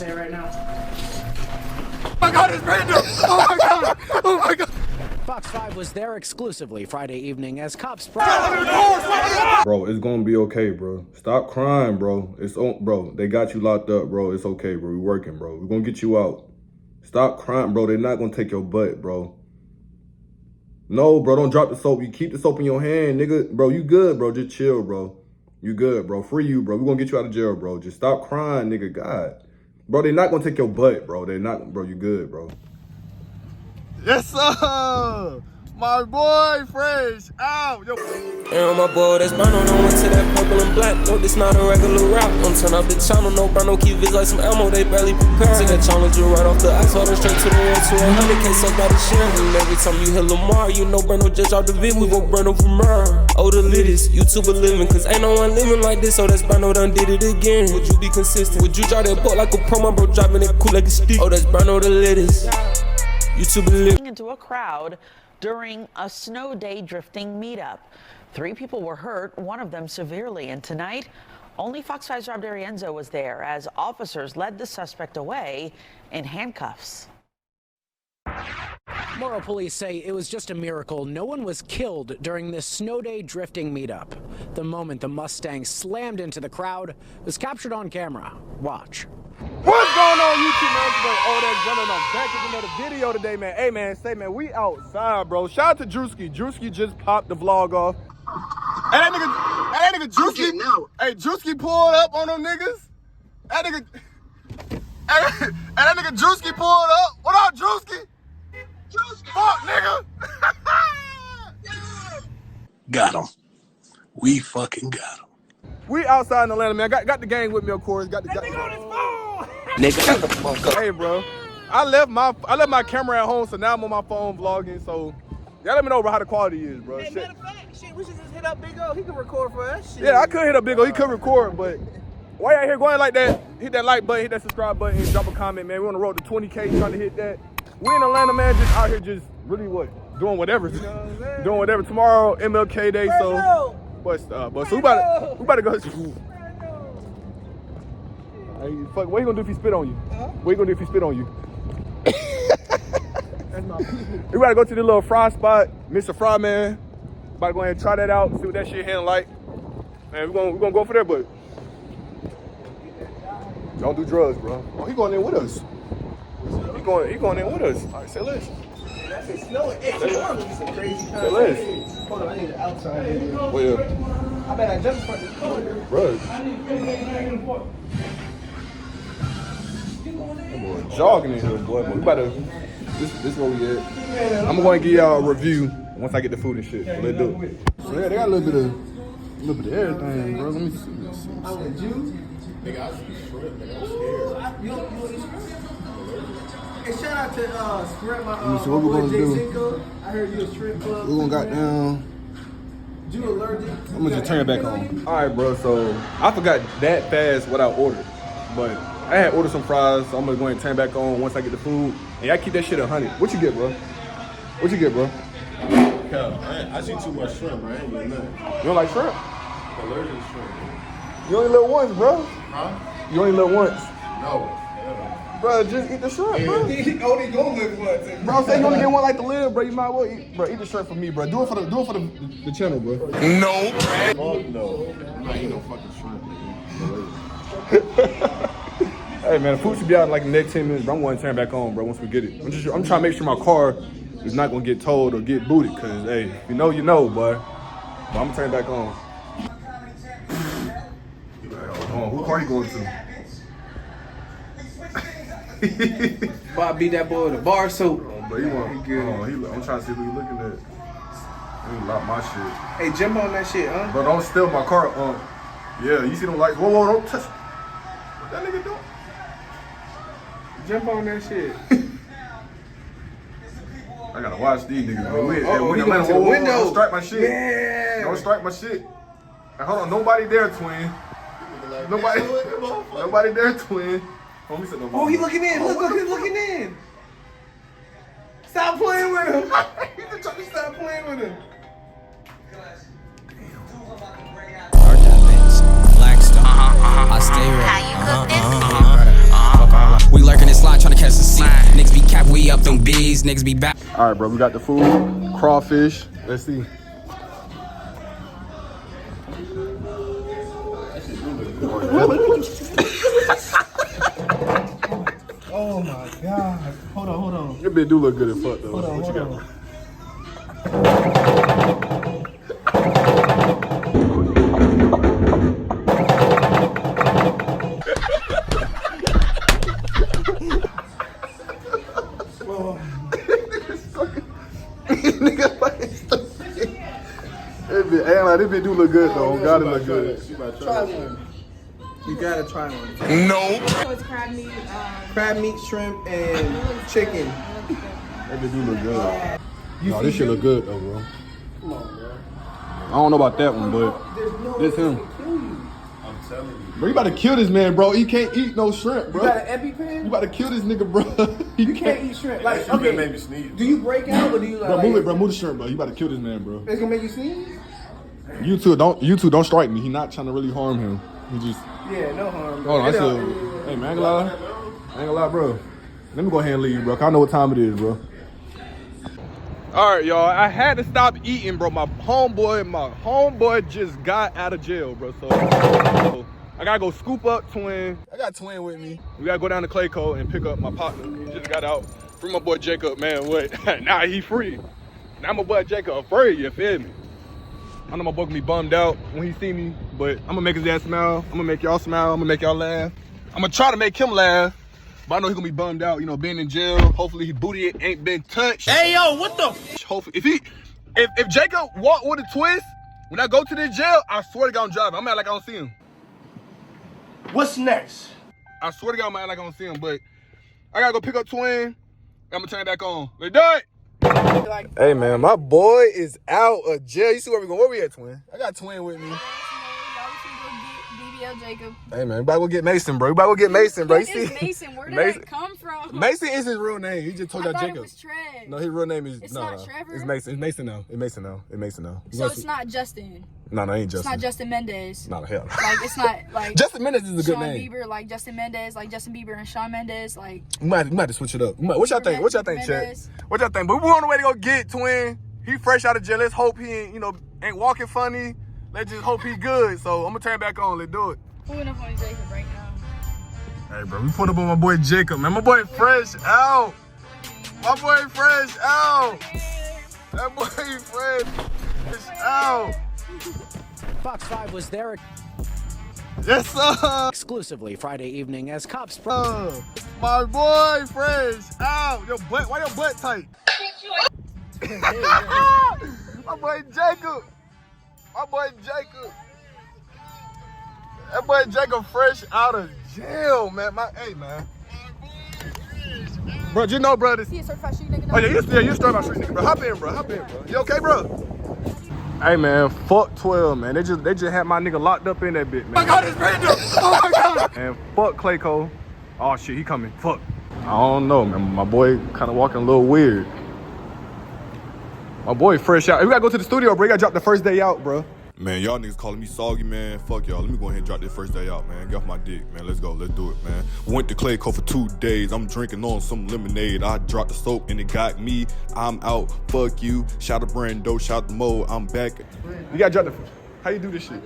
Say right now. Oh my God, it's Brando! Oh my God! Oh my God! Fox 5 was there exclusively Friday evening as cops... Bro, it's gonna be okay, bro. Stop crying, bro. It's on, bro. They got you locked up, bro. It's okay, bro. We working, bro. We're gonna get you out. Stop crying, bro. They're not gonna take your butt, bro. No, bro, don't drop the soap. You keep the soap in your hand, nigga. Bro, you good, bro. Just chill, bro. You good, bro. Free you, bro. We're gonna get you out of jail, bro. Just stop crying, nigga. God. Bro, they're not gonna take your butt, bro. They're not, bro. You good, bro. Yes, sir. My boy, fresh out. Yo. And my boy, that's Brando, no one to that purple and black. No, this not a regular rap. Don't turn up the channel, no Brando, keep it like some ammo, they barely prepare. Take that challenger right off the ice, hold it straight to the 1-100K, so by the share. And every time you hear Lamar, you know Brando just out the vid, we go Brando from her. Oh, the littest, YouTuber living, cause ain't no one living like this, so that's Brando done did it again. Would you be consistent? Would you draw that boat like a promo, bro, driving it cool like a stick? Oh, that's Brando the littest, YouTuber living. Into a crowd during a snow day drifting meetup. 3 people were hurt, one of them severely, and tonight only Fox 5's Rob D'Arienzo was there as officers led the suspect away in handcuffs. Morrow police say it was just a miracle no one was killed during this snow day drifting meetup. The moment the Mustang slammed into the crowd was captured on camera. Watch. What's going on YouTube, man? It's your boy OhThatsBrando, and I'm back with another video today, man. Hey, man, say, man, we outside, bro. Shout out to Drewski. Drewski just popped the vlog off. Hey, that nigga Drewski. Hey, Drewski pulled up on them niggas. That nigga. Hey, that nigga Drewski pulled up. What up, Drewski? Drewski. Fuck, nigga. Got him. We fucking got him. We outside in Atlanta, man. Got the gang with me, of course. Got the gang on his phone. Nigga, shut the fuck up. Hey, bro. I left my camera at home, so now I'm on my phone vlogging. So y'all let me know how the quality is, bro. Hey, matter of fact, shit, we should just hit up Big O. He can record for us. Shit. Yeah, I could hit up Big O. He could record, but why y'all here going like that? Hit that like button, hit that subscribe button, and drop a comment, man. We on the road to 20K, trying to hit that. We in Atlanta, man. Just out here, just really doing whatever, doing whatever. Tomorrow MLK Day, so. But so we about to go. Hey, fuck, what you gonna do if he spit on you? What you gonna do if he spit on you? That's my people. We gotta go to the little fry spot, Mr. Fry Man. About to go ahead and try that out, see what that shit handle like. Man, we're gonna go for that, but don't do drugs, bro. Oh, he going in with us. He going in with us. All right, say less. It's snowing. It's some crazy time. Say less. Hold on, I need an outside here. Well, I bet I jumped from this corner. bro. Boy, jogging in here, boy. But we about to. This where we at. I'm gonna give y'all a review once I get the food and shit. So let's do it. So yeah, they got a little bit of everything, bro. Let me see. I want juice. They got some shrimp. They got You want this shrimp? Hey, shout out to Shrimp, my so what we gonna do? Cinco. I heard you a shrimp club. We're gonna got down. You allergic? I'm gonna just turn it back on. All right, bro. So I forgot that fast what I ordered, but I had ordered some fries, so I'm gonna go ahead and turn it back on once I get the food. And I keep that shit 100. What you get, bro? What you get, bro? I see too much shrimp, man. I ain't getting nothing. You don't like shrimp? I'm allergic to shrimp. You only live once, bro. Huh? You only live once. No. Bro, just eat the shrimp, bro. He only gonna live once. Bro, say you only get one like to live, bro. You might as well eat, bro. Eat the shrimp for me, bro. Do it for the channel, bro. No. Fuck no. I'm not eating no fucking shrimp, man. Hey, man, the food should be out in like the next 10 minutes, bro. I'm going to turn it back on, bro, once we get it. I'm trying to make sure my car is not going to get towed or get booted, because, hey, if you know, you know, boy. But I'm going to turn it back on. Hold on, who car you going to? Bob beat that boy with a bar soap. But he want, I'm trying to see who you looking at. He lock my shit. Hey, jump on that shit, huh? Bro, don't steal my car. Yeah, you see them lights? Whoa, don't touch. What that nigga doing? Jump on that shit. I gotta watch these niggas. He went to the window. Don't strike my shit. Yeah. Don't strike my shit. Hey, hold on, nobody there, twin. Nobody there, twin. Oh, he looking in. Look, he's looking in. Stop playing with him. He's trying to stop playing with him. Blackstone. I stay ready. How you cook this? See, niggas be cap, we up them bees, niggas be back. All right, bro, we got the food, crawfish. Let's see. Oh my God. Hold on. Your bitch do look good as fuck though. What you got? This bitch do look good though. God, it look good. Try one. You gotta try one. No. So it's Crab meat, shrimp, and chicken. That bitch do look good. You No, this shit look good though, bro. Come on, bro. I don't know about that one, but this him. I'm telling you. Bro, you about to kill this man, bro. He can't eat no shrimp, bro. You got an EpiPen? You about to kill this nigga, bro. You can't eat shrimp. Like, That shit okay, made me sneeze. do you break out or do you like? Bro, move it, bro. Move the shrimp, bro. You about to kill this man, bro. It's gonna make you sneeze? You two don't strike me. He not trying to really harm him. He just. Yeah, no harm. Bro. Hold on, I said, hey man, I ain't gonna lie, bro. Let me go ahead and leave, bro. 'Cause I know what time it is, bro. All right, y'all. I had to stop eating, bro. My homeboy just got out of jail, bro. So I gotta go scoop up Twin. I got Twin with me. We gotta go down to Clayco and pick up my partner. He just got out. Free my boy Jacob, man. What? Now he free. Now my boy Jacob free. You feel me? I know my boy gonna be bummed out when he see me, but I'm gonna make his ass smile. I'm gonna make y'all smile. I'm gonna make y'all laugh. I'm gonna try to make him laugh, but I know he gonna be bummed out, you know, being in jail. Hopefully his booty ain't been touched. Hey, yo, what the? Hopefully, if Jacob walk with a twist, when I go to this jail, I swear to God I'm driving. I'm act like I don't see him. What's next? I swear to God I'm act like I don't see him, but I gotta go pick up Twin. I'm gonna turn it back on. Let's do it. Hey man, my boy is out of jail. You see where we going? Where we at, Twin? I got Twin with me. Jacob. Hey man, we about to go get Mason, bro. We about to go get Mason, bro. You What is see? Mason? Where did that come from? Mason is his real name. He just told y'all Jacob. It was Trev. No, his real name is It's not Trevor? It's Mason. It's Mason now. It's Mason now. It's Mason now. So it's not Justin. No, ain't It's Justin. not Justin Mendez. No, hell. Like it's not like Justin Mendez is a good Shawn name. Bieber, like Justin Mendez, like Justin Bieber and Shawn Mendes, like. We might have to switch it up. What y'all think? What y'all think, Chet? Mendez. What y'all think? But we're on the way to go get Twin. He fresh out of jail. Let's hope he ain't, ain't walking funny. Let's just hope he good. So I'm gonna turn back on. Let's do it. Pulling up on Jacob right now. Hey, bro, we put up on my boy Jacob, man. My boy fresh out. My boy fresh out. That boy fresh out. Fox 5 was there Yes, sir. exclusively Friday evening as cops. My boy fresh out. Why your butt tight? My boy Jacob. My boy Jacob. That boy Jacob fresh out of jail, man. Hey, man. Bro, you know, brother. See a certified street nigga? Oh, yeah, you certified street nigga, bro. Hop in, bro. You okay, bro? Hey, man, fuck 12, man. They just had my nigga locked up in that bit, man. Oh, my God, it's Brando. Oh, my God. And fuck Clayco. Oh, shit, he coming. Fuck. I don't know, man. My boy kind of walking a little weird. My boy fresh out. We gotta go to the studio, bro. You gotta drop the first day out, bro. Man, y'all niggas calling me soggy, man. Fuck y'all. Let me go ahead and drop this first day out, man. Get off my dick, man. Let's go. Let's do it, man. Went to Clayco for 2 days. I'm drinking on some lemonade. I dropped the soap and it got me. I'm out. Fuck you. Shout out Brando. Shout out to Mo. I'm back. You gotta drop the... How you do this shit? I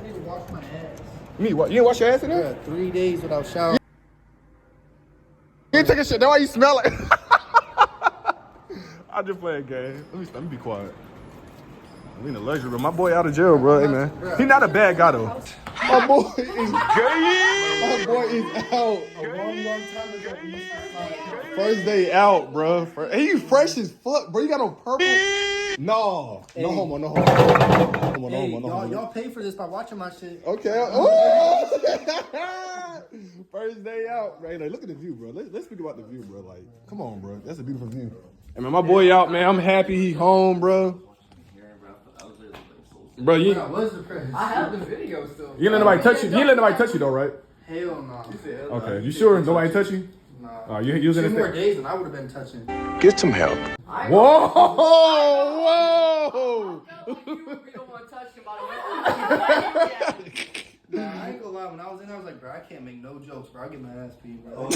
need to wash my ass. Me? What? You didn't wash your ass in there? Yeah, 3 days without showering. You ain't taking shit. That's why you smell like... I just play a game. Let me be quiet. We in the luxury room. My boy out of jail, bro. Hey, man. He not a bad guy, though. My boy is gay. My boy is out. A long time ago. First day out, bro. He fresh as fuck, bro. You got on purple. No. Hey. No homo. Y'all pay for this by watching my shit. Okay. First day out, right? Like, look at the view, bro. Let's speak about the view, bro. Like, come on, bro. That's a beautiful view. Hey, man, my boy out, man. I'm happy he home, bro. Bro, I have the video still. You let nobody touch you. You let nobody touch you though, right? Hell no. Okay, you sure nobody touch you? Nah. You was in 2 more days and I would have been touching. Get some help. Whoa! We don't want to touch him, by the way. Nah, I ain't gonna lie. When I was in there, I was like, bro, I can't make no jokes, bro. I get my ass beat, bro.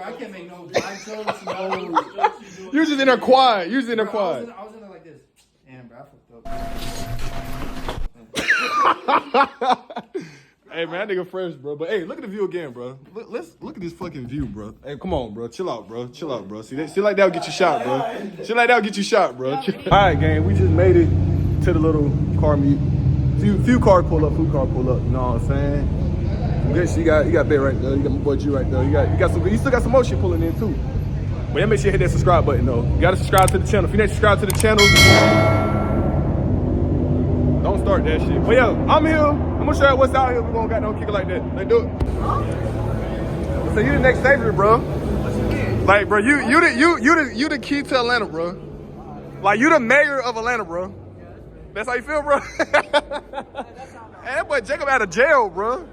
I can't make no vibe jokes. No. You was just in there quiet. You was in there quiet. I was in there like this. Damn, bro, I fucked up. Hey man, that nigga fresh, bro. But hey, look at the view again, bro. Let's look at this fucking view, bro. Hey, come on, bro. Chill out, bro. Chill out, bro. See, shit like that'll get you shot, bro. Shit like that'll get you shot, bro. All right, gang. We just made it to the little car meet. Few cars pull up, few cars pull up. You know what I'm saying? Good shit. You got Bet right there. You got my boy G right there. You still got some more shit pulling in too. But yeah, make sure you hit that subscribe button though. You gotta subscribe to the channel. If you ain't subscribed to the channel, don't start that shit. But yeah, I'm here. I'm gonna show you what's out here. We're gonna got no kicker like that. Let's do it. So you the next favorite, bro. Like, bro, you the key to Atlanta, bro. Like, you the mayor of Atlanta, bro. That's how you feel, bro. Hey, that boy Jacob out of jail, bro.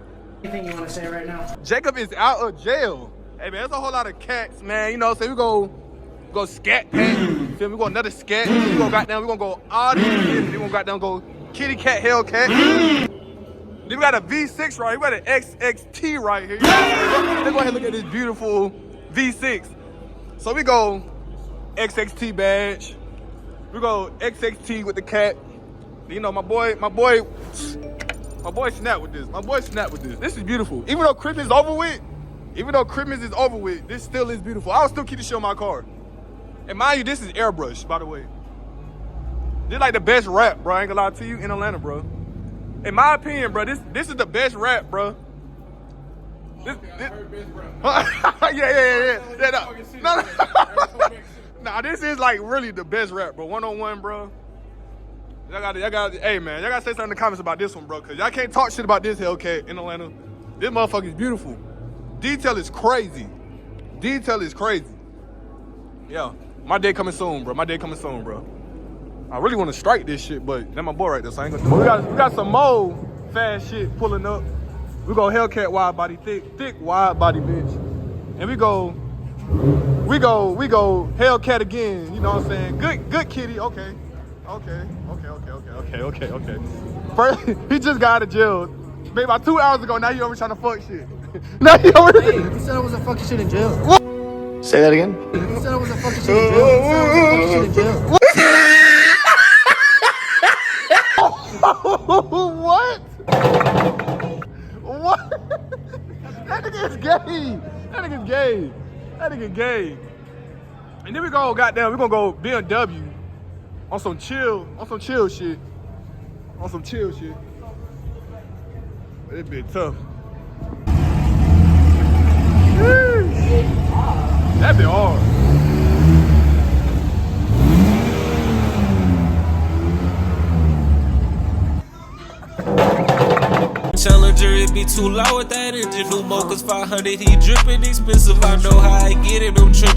Anything you want to say right now? Jacob is out of jail. Hey man, there's a whole lot of cats, man. You know what I'm saying? We go scat pack. Feel me? We go another scat. We gonna go all these shit. We gonna goddamn go kitty cat, Hellcat. Then we got a V6 right here. We got an XXT right here. Let's go ahead and look at this beautiful V6. So we go XXT badge. We go XXT with the cat. You know, my boy snapped with this. My boy snapped with this. This is beautiful. Even though Christmas is over with, this still is beautiful. I will still keep the shit on my car. And mind you, this is airbrush, by the way. This is like the best rap, bro. I ain't gonna lie to you, in Atlanta, bro. In my opinion, bro, this is the best rap, bro. Yeah, no. Nah, this is like really the best rap, bro. 101, bro. Y'all gotta, hey man, y'all gotta say something in the comments about this one, bro, cause y'all can't talk shit about this Hellcat in Atlanta. This motherfucker is beautiful. Detail is crazy. Yeah, my day coming soon, bro. I really want to strike this shit, but that's my boy right there, so I ain't gonna do it. We got some more fast shit pulling up. We go Hellcat wide body, thick wide body, bitch. And we go Hellcat again, you know what I'm saying? Good kitty, okay. First, he just got out of jail. Maybe about 2 hours ago, now he over trying to fuck shit. Now he over Hey, you said I wasn't fucking shit in jail. What? Say that again. You said I wasn't fucking shit in jail. What? That nigga is gay. And then we gonna go BMW on some chill shit. But it been tough. That been hard. Challenger, it be too loud with that engine. New mocha's 500, he dripping expensive. I know how I get it. I'm tripping.